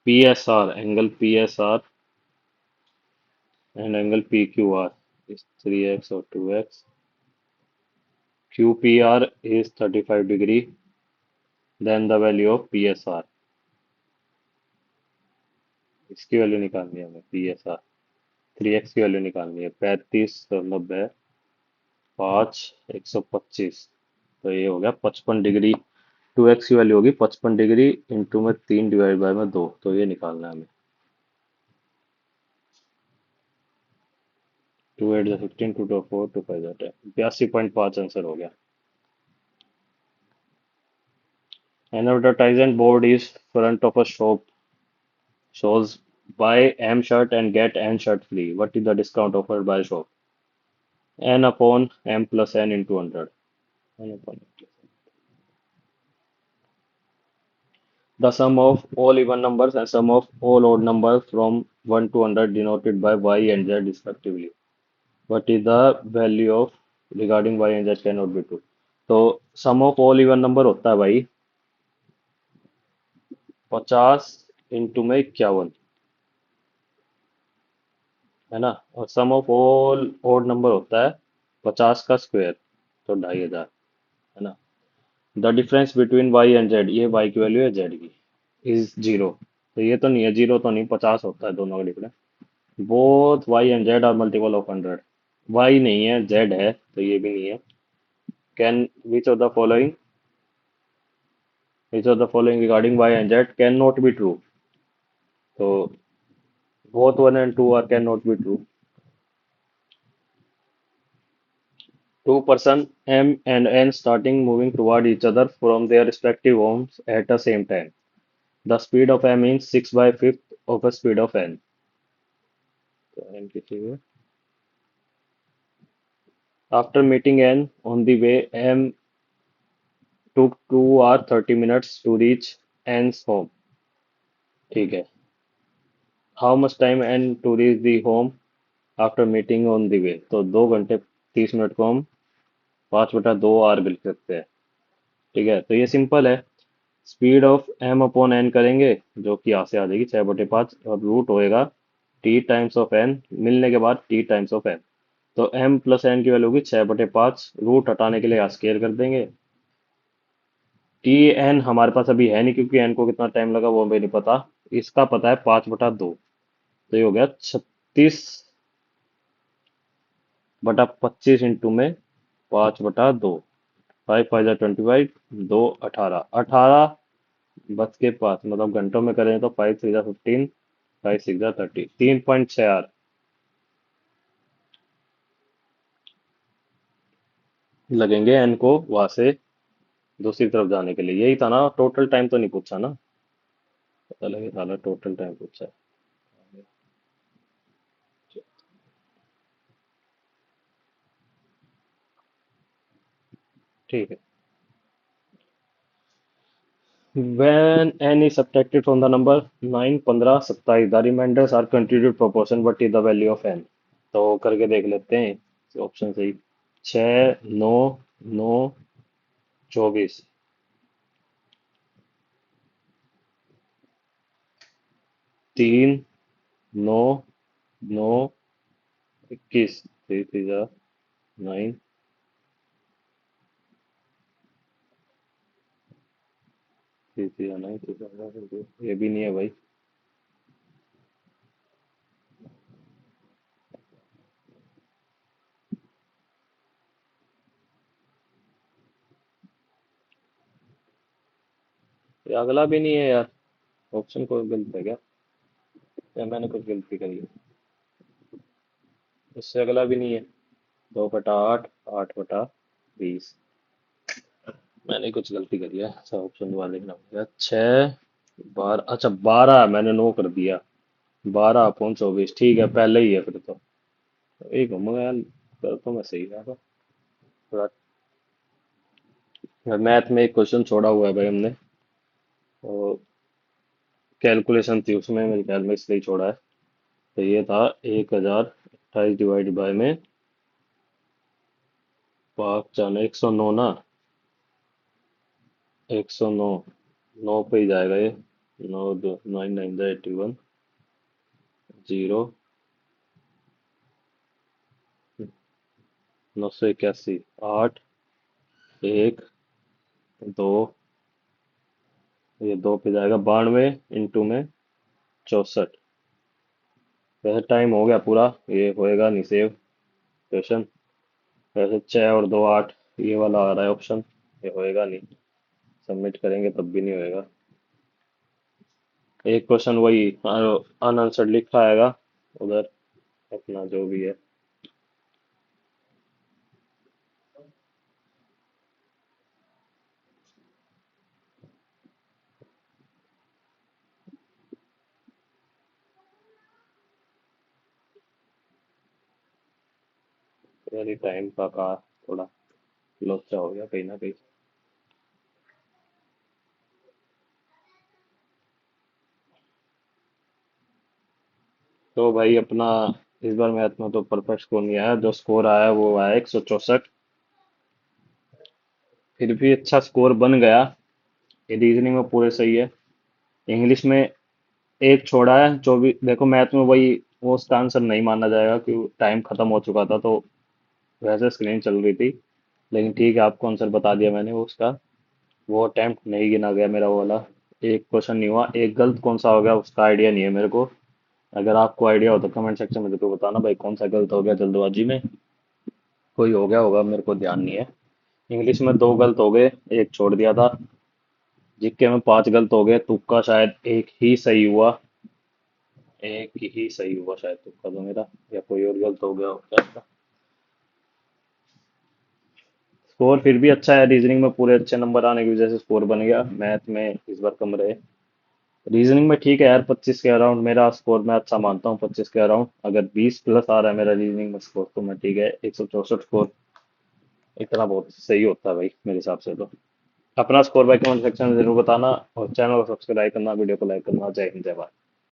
PSR. Angle PSR and angle PQR is 3x or 2x. QPR is 35 degree. Then the value of PSR. इसकी value निकालनी है हमें। PSR 3x की value निकालनी है। 35 × 5 125। तो ये हो गया 55 डिग्री। 2x की वैल्यू होगी 55 डिग्री इंटू में 3 डिवाइड बाय में 2। तो ये निकालना है हमें। 2 8 16 2 2 4 2 5 10 82.5 आंसर हो गया। An advertisement board is front of a shop shows buy M shirt and get N shirt free. What is the discount offered by the shop? N upon M plus N into 100. N upon M plus N. The sum of all even numbers and sum of all odd numbers from 1 to 100 denoted by Y and Z respectively. What is the value of regarding Y and Z cannot be true. तो सम of all even number होता है भाई 50 into में 51, है ना। और sum of all odd number होता है 50 का स्क्वायर, तो 2500, है ना। The difference between Y and Z, ये वाई की वैल्यू है जेड की, इज 0। तो ये तो नहीं है, 0 तो नहीं, 50 होता है दोनों का difference. Both Y and Z are multiple of 100। Y नहीं है, जेड है, तो ये भी नहीं है। Can which of the following regarding Y and Z can not be true. तो both 1 and 2 are cannot be true. Two-person M and N starting moving toward each other from their respective homes at the same time. The speed of M is 6/5 of the speed of N. तो N किसी है। After meeting N on the way, M took 2 or 30 minutes to reach N's home. ठीक है। How much time N to reach the home after meeting on the way? तो 2 घंटे 30 minute को हम 5/2 are लिख सकते हैं। ठीक है, तो ये सिंपल है। Speed of M upon N करेंगे, जो कि यहाँ से आ जाएगी 6/5, और रूट होएगा टी टाइम्स ऑफ एन, मिलने के बाद टी टाइम्स ऑफ एन। तो एम प्लस एन की वैल्यू होगी 6/5, रूट हटाने के लिए यहाँ स्केयर कर देंगे। टी एन हमारे पास अभी है नहीं, क्योंकि एन को कितना टाइम लगा वो हमें नहीं पता। इसका पता है 5/2, तो ये हो गया 36/25 इंटू में 5/2। 5 5 25, 2 18, 18 बच के पास, मतलब घंटों में करें तो 5 3 15, 5 6 30, 3.6 आर लगेंगे एन को वहां से दूसरी तरफ जाने के लिए। यही था ना, टोटल टाइम तो नहीं पूछा ना। पता लगे साला टोटल टाइम पूछा है। ठीक है। When n is subtracted from the number 9 15 27, the remainders are continued proportion, what is the value of n? तो करके देख लेते हैं ऑप्शन सही। 6 9 9 24, 3 9 9 21, 3 3 9, 3 3 9, 3 ये भी नहीं है भाई। ये अगला भी नहीं है यार। ऑप्शन को गलत है क्या, या मैंने कुछ गलती करी है? इससे अगला भी नहीं है। 2/8, 8/20। मैंने कुछ गलती करी है। अच्छा, ऑप्शन दोबारा लिखना पड़ेगा। 6, 12, अच्छा 12 मैंने 9 कर दिया। 12/24, ठीक है, पहले ही है फिर तो। एक घूम गया यार, तो मैं सही था थोड़ा। मैथ में एक क्वेश्चन छोड़ा हुआ है भाई हमने, वो कैलकुलेशन थी उसमें, मेरे ख्याल में इसलिए छोड़ा है। तो ये था 1028 डिवाइड बाय में पाँच जाना 109 ना। 109, 9 पे ही जाएगा ये। 9 2 9 9 81, 0, 981, 8, 1, 2, ये 2 पे जाएगा 92 इंटू में 64। वैसे टाइम हो गया पूरा, ये होएगा नहीं सेव क्वेश्चन। वैसे 6 और 2 8, ये वाला आ रहा है ऑप्शन, ये होएगा नहीं। सबमिट करेंगे तब भी नहीं होएगा। एक क्वेश्चन वही अनआंसर्ड लिखा आएगा उधर, अपना जो भी है। यार टाइम का थोड़ा लोचा हो गया कहीं ना कहीं। तो भाई अपना इस बार मैथ में तो परफेक्ट स्कोर नहीं आया, जो स्कोर आया वो आया 164। फिर भी अच्छा स्कोर बन गया। ये रीजनिंग में पूरे सही है। इंग्लिश में एक छोड़ा है, 24। देखो मैथ में वही, वो उसका आंसर नहीं माना जाएगा क्योंकि टाइम खत्म हो चुका था, तो वैसे स्क्रीन चल रही थी। लेकिन ठीक है, आपको आंसर बता दिया मैंने वो उसका। वो अटेम्प्ट नहीं गिना गया मेरा वो वाला। एक क्वेश्चन नहीं हुआ, एक गलत कौन सा हो गया उसका आइडिया नहीं है मेरे को। अगर आपको आइडिया हो तो कमेंट सेक्शन में जरूर बताना भाई, कौन सा गलत हो गया जल्दबाजी में। कोई हो गया होगा, मेरे को ध्यान नहीं है। इंग्लिश में दो गलत हो गए, एक छोड़ दिया था। जीके में 5 गलत हो गए, तुक्का शायद एक ही सही हुआ। एक ही सही हुआ शायद तुक्का तो मेरा, या कोई और गलत हो गया होगा। स्कोर फिर भी अच्छा है, रीजनिंग में पूरे अच्छे नंबर आने की वजह से स्कोर बन गया। मैथ में इस बार कम रहे। रीजनिंग में ठीक है यार, 25 के अराउंड मेरा स्कोर मैं अच्छा मानता हूँ। 25 के अराउंड, अगर 20 प्लस आ रहा है मेरा रीजनिंग में स्कोर तो मैं ठीक है। 164 स्कोर इतना बहुत सही होता है भाई मेरे हिसाब से तो। अपना स्कोर भाई कमेंट सेक्शन में जरूर बताना, और चैनल को सब्सक्राइब करना, वीडियो को लाइक करना। जय हिंद, जय भारत।